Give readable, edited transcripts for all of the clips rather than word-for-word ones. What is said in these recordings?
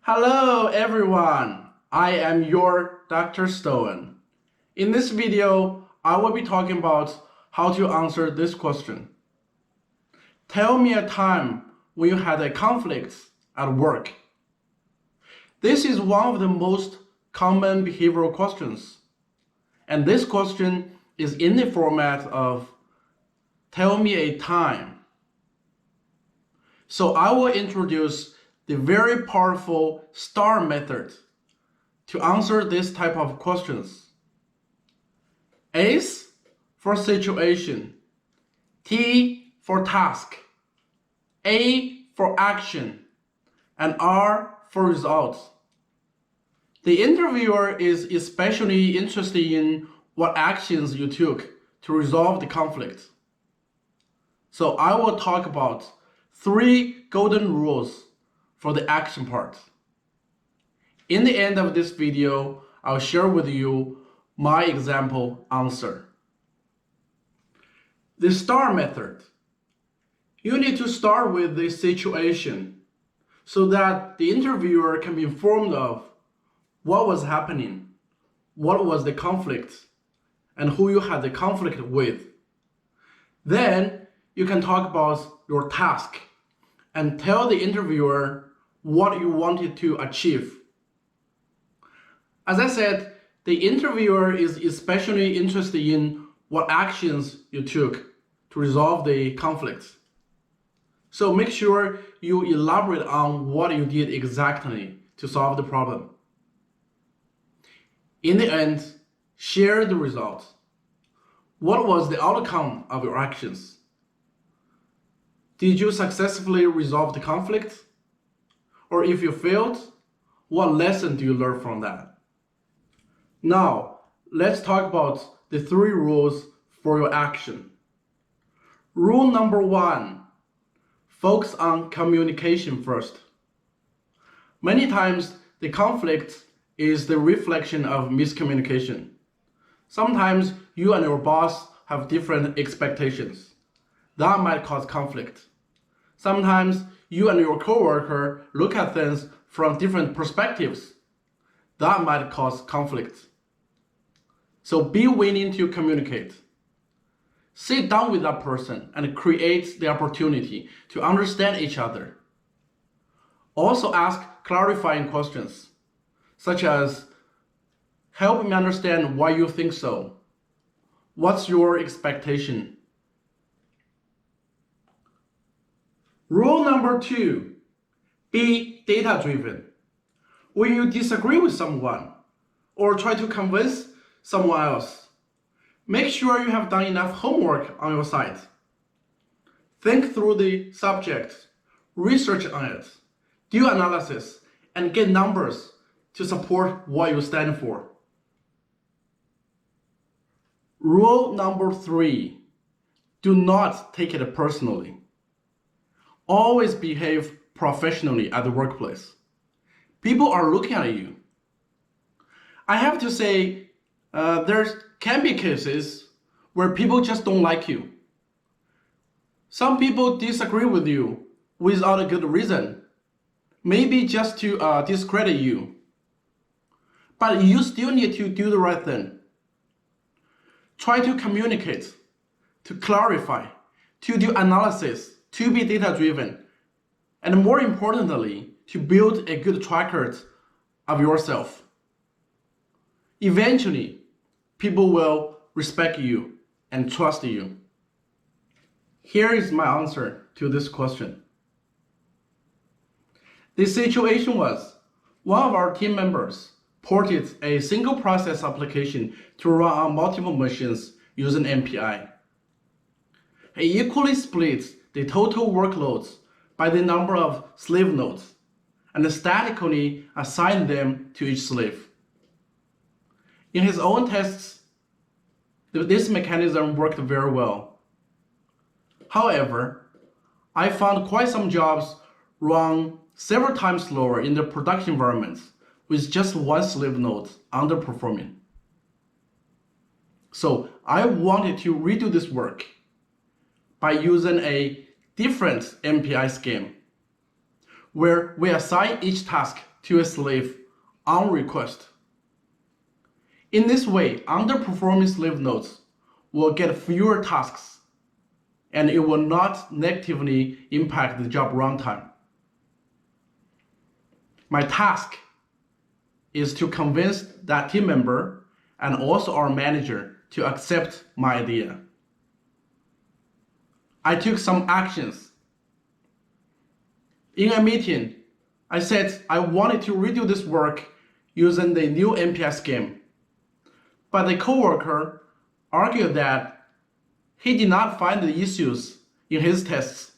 Hello everyone, I am your Dr. Stone. In this video, I will be talking about how to answer this question. Tell me a time when you had a conflict at work. This is one of the most common behavioral questions. And this question is in the format of tell me a time. So I will introduce the very powerful STAR method to answer this type of questions. S for situation, T for task, A for action, and R for results. The interviewer is especially interested in what actions you took to resolve the conflict. So I will talk about 3 golden rules for the action part. In the end of this video, I'll share with you my example answer. The STAR method. You need to start with the situation so that the interviewer can be informed of what was happening, what was the conflict, and who you had the conflict with. Then you can talk about your task and tell the interviewer what you wanted to achieve. As I said, the interviewer is especially interested in what actions you took to resolve the conflict. So make sure you elaborate on what you did exactly to solve the problem. In the end, share the results. What was the outcome of your actions? Did you successfully resolve the conflict? Or if you failed, what lesson do you learn from that? Now, let's talk about the 3 rules for your action. Rule number 1, focus on communication first. Many times, the conflict is the reflection of miscommunication. Sometimes you and your boss have different expectations. That might cause conflict. Sometimes you and your coworker look at things from different perspectives. That might cause conflict. So be willing to communicate. Sit down with that person and create the opportunity to understand each other. Also ask clarifying questions, such as, help me understand why you think so. What's your expectation? Rule number 2, be data-driven. When you disagree with someone or try to convince someone else, make sure you have done enough homework on your side. Think through the subject, research on it, do analysis, and get numbers to support what you stand for. Rule number 3, do not take it personally. Always behave professionally at the workplace. People are looking at you. I have to say, there can be cases where people just don't like you. Some people disagree with you without a good reason, maybe just to discredit you. But you still need to do the right thing. Try to communicate, to clarify, to do analysis, to be data-driven, and more importantly, to build a good track record of yourself. Eventually, people will respect you and trust you. Here is my answer to this question. The situation was, one of our team members ported a single process application to run on multiple machines using MPI. He equally split the total workloads by the number of slave nodes and statically assigned them to each slave. In his own tests, this mechanism worked very well. However, I found quite some jobs run several times slower in the production environments with just one slave node underperforming. So I wanted to redo this work by using a different MPI scheme, where we assign each task to a slave on request. In this way, underperforming slave nodes will get fewer tasks, and it will not negatively impact the job runtime. My task is to convince that team member and also our manager to accept my idea. I took some actions. In a meeting, I said I wanted to redo this work using the new MPI scheme. But the coworker argued that he did not find the issues in his tests,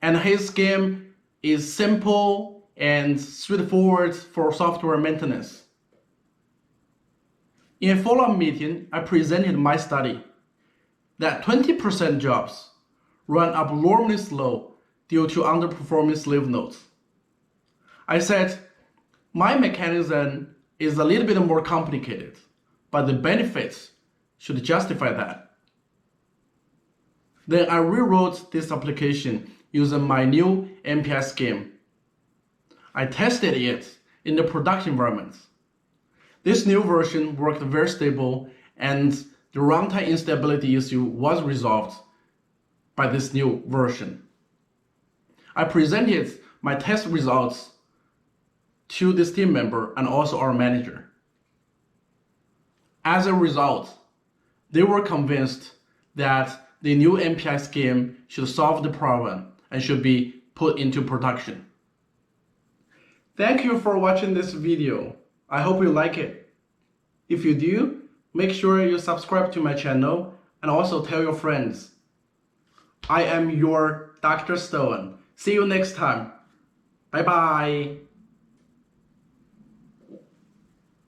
and his scheme is simple and straightforward for software maintenance. In a follow-up meeting, I presented my study that 20% jobs run abnormally slow due to underperforming slave nodes. I said, my mechanism is a little bit more complicated, but the benefits should justify that. Then I rewrote this application using my new MPI scheme. I tested it in the production environment. This new version worked very stable, and the runtime instability issue was resolved by this new version. I presented my test results to this team member and also our manager. As a result, they were convinced that the new MPI scheme should solve the problem and should be put into production. Thank you for watching this video. I hope you like it. If you do, make sure you subscribe to my channel and also tell your friends. I am your Dr. Stone. See you next time. Bye bye.